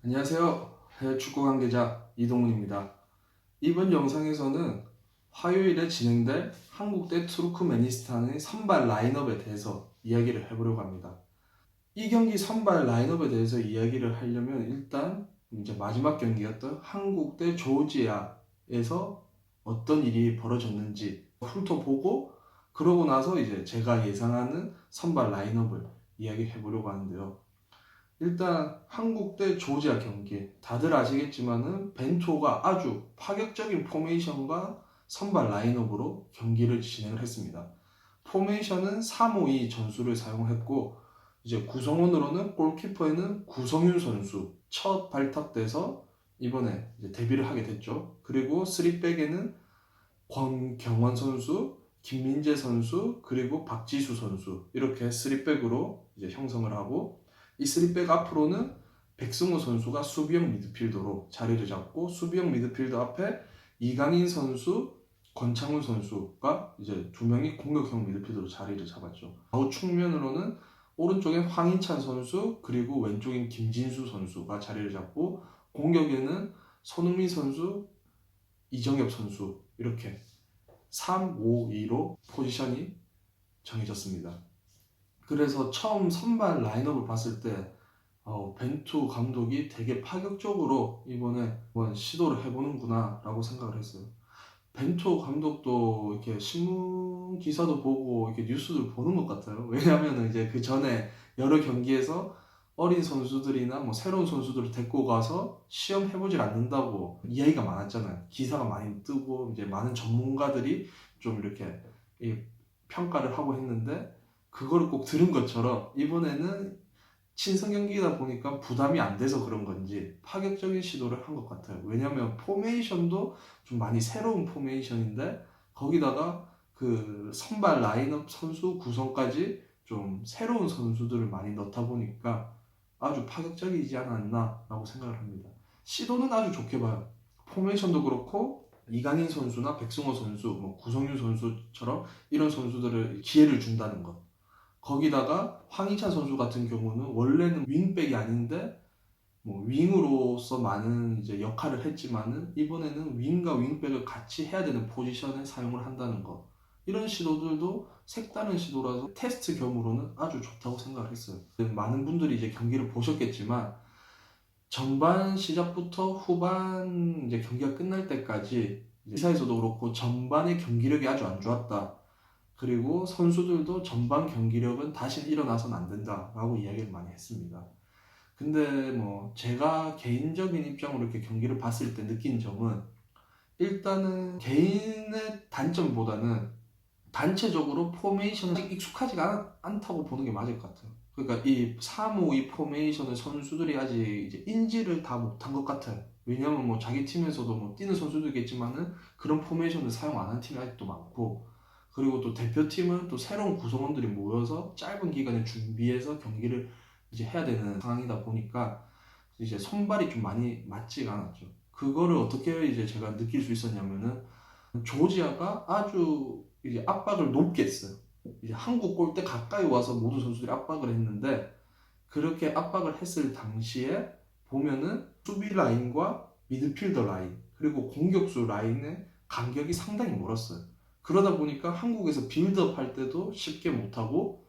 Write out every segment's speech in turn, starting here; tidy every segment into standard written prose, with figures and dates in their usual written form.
안녕하세요. 해외 축구 관계자 이동훈입니다. 이번 영상에서는 화요일에 진행될 한국 대 투르크메니스탄의 선발 라인업에 대해서 이야기를 해보려고 합니다. 이 경기 선발 라인업에 대해서 이야기를 하려면 일단 이제 마지막 경기였던 한국 대 조지아에서 어떤 일이 벌어졌는지 훑어보고 그러고 나서 이제 제가 예상하는 선발 라인업을 이야기해 보려고 하는데요. 일단 한국 대 조지아 경기 다들 아시겠지만은 벤투호가 아주 파격적인 포메이션과 선발 라인업으로 경기를 진행을 했습니다. 포메이션은 3-5-2 전술을 사용했고 이제 구성원으로는 골키퍼에는 구성윤 선수 첫 발탁돼서 이번에 이제 데뷔를 하게 됐죠. 그리고 3백에는 권경원 선수, 김민재 선수, 그리고 박지수 선수 이렇게 3백으로 이제 형성을 하고 이 3백 앞으로는 백승호 선수가 수비형 미드필더로 자리를 잡고 수비형 미드필더 앞에 이강인 선수, 권창훈 선수가 이제 두 명이 공격형 미드필더로 자리를 잡았죠. 좌우 측면으로는 오른쪽에 황희찬 선수 그리고 왼쪽인 김진수 선수가 자리를 잡고 공격에는 손흥민 선수, 이정엽 선수 이렇게 3-5-2로 포지션이 정해졌습니다. 그래서 처음 선발 라인업을 봤을 때 벤투 감독이 되게 파격적으로 이번에 한번 시도를 해보는구나 라고 생각을 했어요. 벤투 감독도 이렇게 신문 기사도 보고 이렇게 뉴스를 보는 것 같아요. 왜냐하면 이제 그 전에 여러 경기에서 어린 선수들이나 뭐 새로운 선수들을 데리고 가서 시험해보질 않는다고 이야기가 많았잖아요. 기사가 많이 뜨고 이제 많은 전문가들이 좀 이렇게 평가를 하고 했는데 그거를 꼭 들은 것처럼 이번에는 친선 경기이다 보니까 부담이 안 돼서 그런 건지 파격적인 시도를 한 것 같아요. 왜냐하면 포메이션도 좀 많이 새로운 포메이션인데 거기다가 그 선발 라인업 선수 구성까지 좀 새로운 선수들을 많이 넣다 보니까 아주 파격적이지 않았나라고 생각을 합니다. 시도는 아주 좋게 봐요. 포메이션도 그렇고 이강인 선수나 백승호 선수, 뭐 구성윤 선수처럼 이런 선수들을 기회를 준다는 것. 거기다가 황희찬 선수 같은 경우는 원래는 윙백이 아닌데 뭐 윙으로서 많은 이제 역할을 했지만은 이번에는 윙과 윙백을 같이 해야 되는 포지션에 사용을 한다는 거. 이런 시도들도 색다른 시도라서 테스트 겸으로는 아주 좋다고 생각을 했어요. 많은 분들이 이제 경기를 보셨겠지만 전반 시작부터 후반 이제 경기가 끝날 때까지 기사에서도 그렇고 전반의 경기력이 아주 안 좋았다. 그리고 선수들도 전반 경기력은 다시 일어나서는 안 된다라고 이야기를 많이 했습니다. 근데 뭐 제가 개인적인 입장으로 이렇게 경기를 봤을 때 느낀 점은 일단은 개인의 단점보다는 단체적으로 포메이션에 익숙하지가 않다고 보는 게 맞을 것 같아요. 그러니까 이 3-5-2 포메이션을 선수들이 아직 이제 인지를 다 못한 것 같아요. 왜냐면 뭐 자기 팀에서도 뭐 뛰는 선수도 있겠지만은 그런 포메이션을 사용 안 하는 팀이 아직도 많고 그리고 또 대표팀은 또 새로운 구성원들이 모여서 짧은 기간에 준비해서 경기를 이제 해야 되는 상황이다 보니까 이제 선발이 좀 많이 맞지가 않았죠. 그거를 어떻게 이제 제가 느낄 수 있었냐면은 조지아가 아주 이제 압박을 높게 했어요. 이제 한국 골대 가까이 와서 모든 선수들이 압박을 했는데 그렇게 압박을 했을 당시에 보면은 수비 라인과 미드필더 라인 그리고 공격수 라인의 간격이 상당히 멀었어요. 그러다 보니까 한국에서 빌드업 할 때도 쉽게 못하고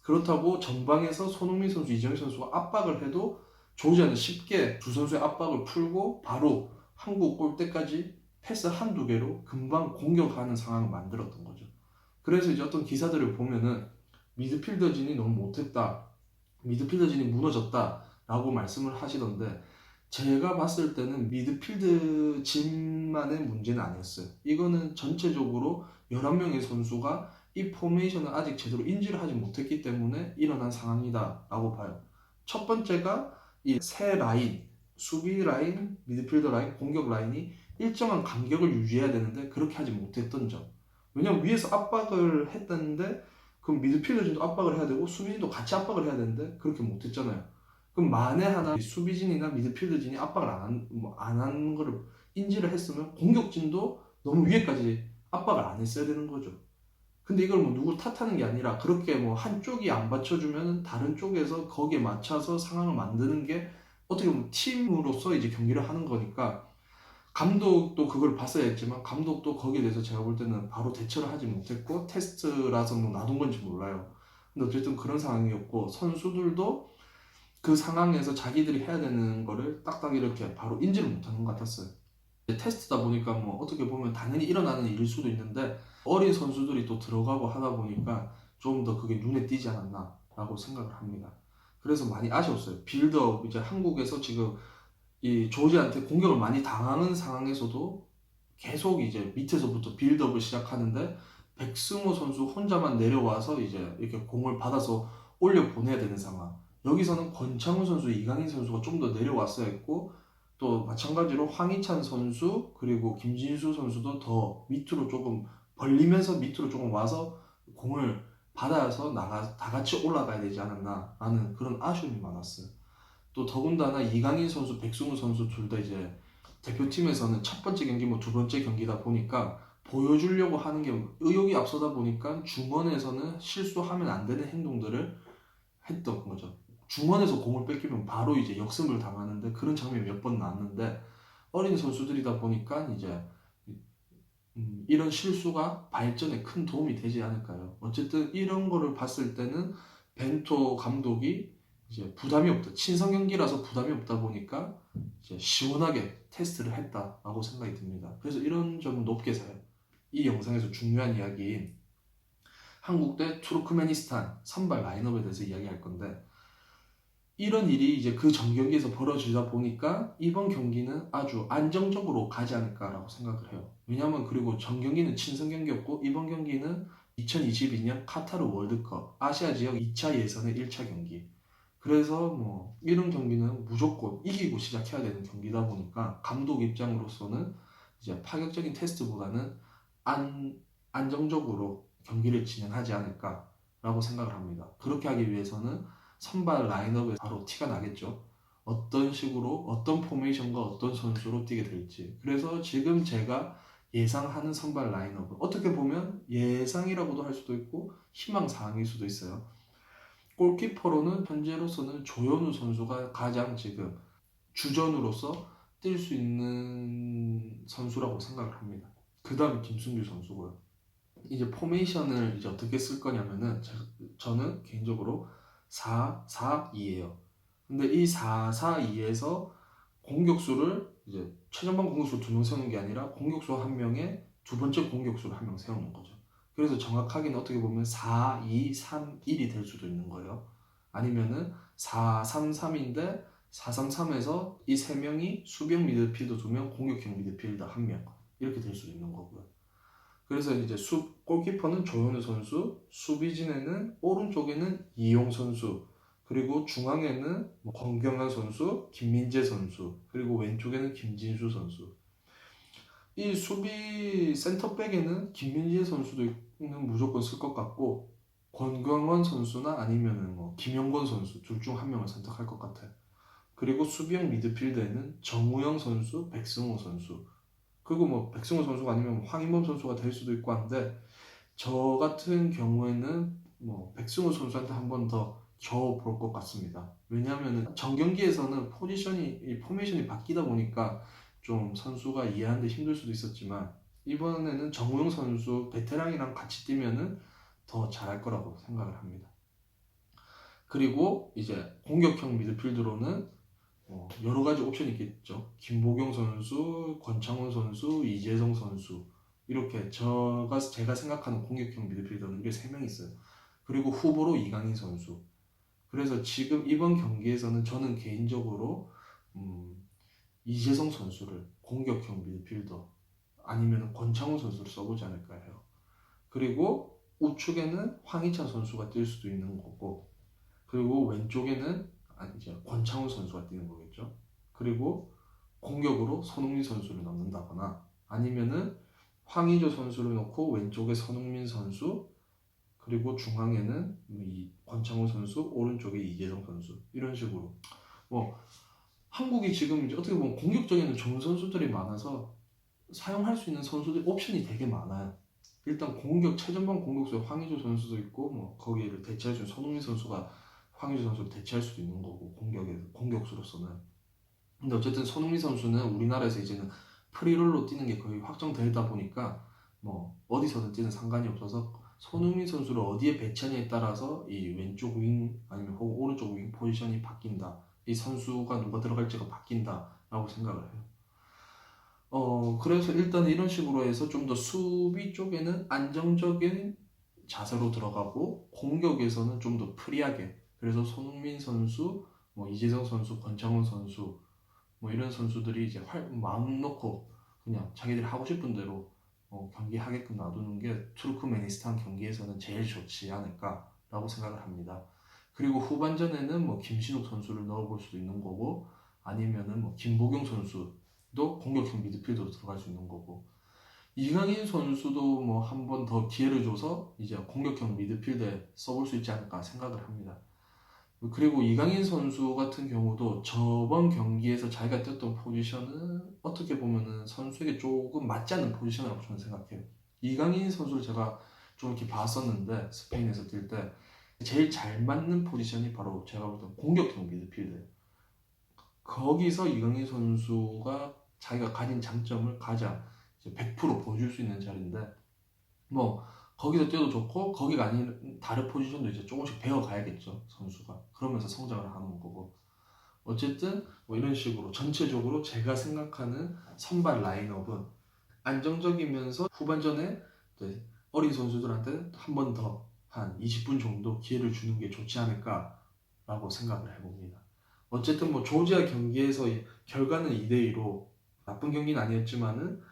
그렇다고 전방에서 손흥민 선수, 이정희 선수가 압박을 해도 조지아는 쉽게 두 선수의 압박을 풀고 바로 한국 골대까지 패스 한두 개로 금방 공격하는 상황을 만들었던 거죠. 그래서 이제 어떤 기사들을 보면은 미드필더진이 너무 못했다. 미드필더진이 무너졌다. 라고 말씀을 하시던데 제가 봤을 때는 미드필드진만의 문제는 아니었어요. 이거는 전체적으로 11명의 선수가 이 포메이션을 아직 제대로 인지를 하지 못했기 때문에 일어난 상황이다 라고 봐요. 첫 번째가 이 세 라인, 수비 라인, 미드필더 라인, 공격 라인이 일정한 간격을 유지해야 되는데 그렇게 하지 못했던 점. 왜냐면 위에서 압박을 했다는데 그럼 미드필더진도 압박을 해야 되고 수비진도 같이 압박을 해야 되는데 그렇게 못했잖아요. 그럼 만에 하나 수비진이나 미드필더진이 압박을 안 한 거를 인지를 했으면 공격진도 너무 위에까지 압박을 안 했어야 되는 거죠. 근데 이걸 뭐 누구 탓하는 게 아니라 그렇게 뭐 한쪽이 안 받쳐주면 다른 쪽에서 거기에 맞춰서 상황을 만드는 게 어떻게 보면 팀으로서 이제 경기를 하는 거니까 감독도 그걸 봤어야 했지만 감독도 거기에 대해서 제가 볼 때는 바로 대처를 하지 못했고 테스트라서 뭐 놔둔 건지 몰라요. 근데 어쨌든 그런 상황이었고 선수들도 그 상황에서 자기들이 해야 되는 거를 딱딱 이렇게 바로 인지를 못하는 것 같았어요. 테스트다 보니까 뭐 어떻게 보면 당연히 일어나는 일일 수도 있는데 어린 선수들이 또 들어가고 하다 보니까 좀 더 그게 눈에 띄지 않았나라고 생각을 합니다. 그래서 많이 아쉬웠어요. 빌드업 이제 한국에서 지금 이 조지한테 공격을 많이 당하는 상황에서도 계속 이제 밑에서부터 빌드업을 시작하는데 백승호 선수 혼자만 내려와서 이제 이렇게 공을 받아서 올려 보내야 되는 상황. 여기서는 권창훈 선수, 이강인 선수가 좀 더 내려왔어야 했고 또 마찬가지로 황희찬 선수 그리고 김진수 선수도 더 밑으로 조금 벌리면서 밑으로 조금 와서 공을 받아서 다 같이 올라가야 되지 않았나 라는 그런 아쉬움이 많았어요. 또 더군다나 이강인 선수, 백승우 선수 둘 다 이제 대표팀에서는 첫 번째 경기 뭐 두 번째 경기다 보니까 보여주려고 하는 게 의욕이 앞서다 보니까 중원에서는 실수하면 안 되는 행동들을 했던 거죠. 중원에서 공을 뺏기면 바로 이제 역습을 당하는데 그런 장면이 몇 번 나왔는데 어린 선수들이다 보니까 이제 이런 실수가 발전에 큰 도움이 되지 않을까요? 어쨌든 이런 거를 봤을 때는 벤토 감독이 이제 부담이 없다. 친선 경기라서 부담이 없다 보니까 이제 시원하게 테스트를 했다라고 생각이 듭니다. 그래서 이런 점은 높게 사요. 이 영상에서 중요한 이야기인 한국 대 투르크메니스탄 선발 라인업에 대해서 이야기할 건데 이런 일이 이제 그 전 경기에서 벌어지다 보니까 이번 경기는 아주 안정적으로 가지 않을까라고 생각을 해요. 왜냐하면 그리고 전 경기는 친선 경기였고 이번 경기는 2022년 카타르 월드컵 아시아 지역 2차 예선의 1차 경기. 그래서 뭐 이런 경기는 무조건 이기고 시작해야 되는 경기다 보니까 감독 입장으로서는 이제 파격적인 테스트보다는 안정적으로 경기를 진행하지 않을까라고 생각을 합니다. 그렇게 하기 위해서는 선발 라인업에 바로 티가 나겠죠. 어떤 식으로 어떤 포메이션과 어떤 선수로 뛰게 될지. 그래서 지금 제가 예상하는 선발 라인업은 어떻게 보면 예상이라고도 할 수도 있고 희망 사항일 수도 있어요. 골키퍼로는 현재로서는 조현우 선수가 가장 지금 주전으로서 뛸 수 있는 선수라고 생각을 합니다. 그 다음 김승규 선수고요. 이제 포메이션을 이제 어떻게 쓸 거냐면은 저는 개인적으로 4-4-2예요. 근데 이 4-4-2에서 공격수를 이제 최전방 공격수 2명 세우는 게 아니라 공격수 한 명에 두 번째 공격수를 한 명 세우는 거죠. 그래서 정확하게는 어떻게 보면 4-2-3-1이 될 수도 있는 거예요. 아니면은 4-3-3인데 4-3-3에서 이 세 명이 수비형 미드필더 2명, 공격형 미드필더 1명 이렇게 될 수도 있는 거고요. 그래서 이제 골키퍼는 조현우 선수, 수비진에는 오른쪽에는 이용 선수, 그리고 중앙에는 권경환 선수, 김민재 선수, 그리고 왼쪽에는 김진수 선수. 이 수비 센터백에는 김민재 선수도 무조건 쓸 것 같고 권경환 선수나 아니면은 뭐 김영권 선수 둘 중 한 명을 선택할 것 같아요. 그리고 수비형 미드필더에는 정우영 선수, 백승호 선수. 그리고 뭐 백승호 선수가 아니면 황인범 선수가 될 수도 있고 한데 저 같은 경우에는 뭐 백승호 선수한테 한 번 더 겨워볼 것 같습니다. 왜냐하면 전 경기에서는 이 포메이션이 바뀌다 보니까 좀 선수가 이해하는데 힘들 수도 있었지만 이번에는 정우영 선수 베테랑이랑 같이 뛰면은 더 잘할 거라고 생각을 합니다. 그리고 이제 공격형 미드필더로는 여러 가지 옵션이 있겠죠. 김보경 선수, 권창훈 선수, 이재성 선수 이렇게 제가 생각하는 공격형 미드필더는 이게 3명 있어요. 그리고 후보로 이강인 선수. 그래서 지금 이번 경기에서는 저는 개인적으로 이재성 선수를 공격형 미드필더 아니면 권창훈 선수를 써보지 않을까 해요. 그리고 우측에는 황희찬 선수가 뛸 수도 있는 거고 그리고 왼쪽에는 이제 권창훈 선수가 뛰는 거겠죠. 그리고 공격으로 손흥민 선수를 넣는다거나 아니면은 황의조 선수를 넣고 왼쪽에 손흥민 선수 그리고 중앙에는 이 권창훈 선수 오른쪽에 이재성 선수 이런 식으로 뭐 한국이 지금 이제 어떻게 보면 공격적에는 좋은 선수들이 많아서 사용할 수 있는 선수들 옵션이 되게 많아요. 일단 최전방 공격수에 황의조 선수도 있고 뭐 거기를 대체할 수 있는 손흥민 선수가 황의조 선수를 대체할 수도 있는 거고 공격수로서는 근데 어쨌든 손흥민 선수는 우리나라에서 이제는 프리롤로 뛰는 게 거의 확정되다 보니까 뭐 어디서든 뛰는 상관이 없어서 손흥민 선수를 어디에 배치하냐에 따라서 이 왼쪽 윙 아니면 혹은 오른쪽 윙 포지션이 바뀐다. 이 선수가 누가 들어갈지가 바뀐다라고 생각을 해요. 그래서 일단 이런 식으로 해서 좀 더 수비 쪽에는 안정적인 자세로 들어가고 공격에서는 좀 더 프리하게. 그래서 손흥민 선수, 뭐 이재성 선수, 권창훈 선수 뭐 이런 선수들이 이제 마음 놓고 그냥 자기들이 하고 싶은 대로 경기하게끔 놔두는 게 투르크메니스탄 경기에서는 제일 좋지 않을까라고 생각을 합니다. 그리고 후반전에는 뭐 김신욱 선수를 넣어볼 수도 있는 거고 아니면은 뭐 김보경 선수도 공격형 미드필더로 들어갈 수 있는 거고 이강인 선수도 뭐 한 번 더 기회를 줘서 이제 공격형 미드필더에 써볼 수 있지 않을까 생각을 합니다. 그리고 이강인 선수 같은 경우도 저번 경기에서 자기가 뛰었던 포지션은 어떻게 보면은 선수에게 조금 맞지 않는 포지션이라고 저는 생각해요. 이강인 선수를 제가 좀 이렇게 봤었는데 스페인에서 뛸 때 제일 잘 맞는 포지션이 바로 제가 볼 때 공격형 미드필더예요. 거기서 이강인 선수가 자기가 가진 장점을 가장 이제 100% 보여줄 수 있는 자리인데 뭐 거기서 뛰어도 좋고 거기가 아닌 다른 포지션도 이제 조금씩 배워가야겠죠 선수가 그러면서 성장을 하는 거고 어쨌든 뭐 이런 식으로 전체적으로 제가 생각하는 선발 라인업은 안정적이면서 후반전에 네, 어린 선수들한테 한 번 더 한 20분 정도 기회를 주는 게 좋지 않을까라고 생각을 해봅니다. 어쨌든 뭐 조지아 경기에서 결과는 2대2로 나쁜 경기는 아니었지만은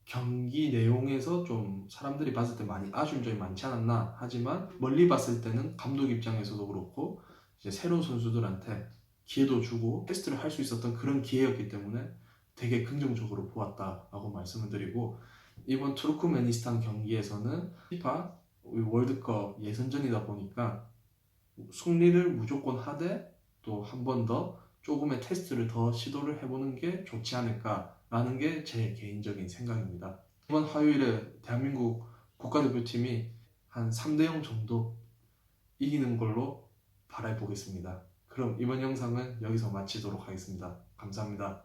경기 내용에서 좀 사람들이 봤을 때 많이 아쉬운 점이 많지 않았나 하지만 멀리 봤을 때는 감독 입장에서도 그렇고 이제 새로운 선수들한테 기회도 주고 테스트를 할 수 있었던 그런 기회였기 때문에 되게 긍정적으로 보았다라고 말씀을 드리고 이번 투르크메니스탄 경기에서는 피파 월드컵 예선전이다 보니까 승리를 무조건 하되 또 한 번 더 조금의 테스트를 더 시도를 해보는 게 좋지 않을까라는 게 제 개인적인 생각입니다. 이번 화요일에 대한민국 국가대표팀이 한 3대0 정도 이기는 걸로 바라보겠습니다. 그럼 이번 영상은 여기서 마치도록 하겠습니다. 감사합니다.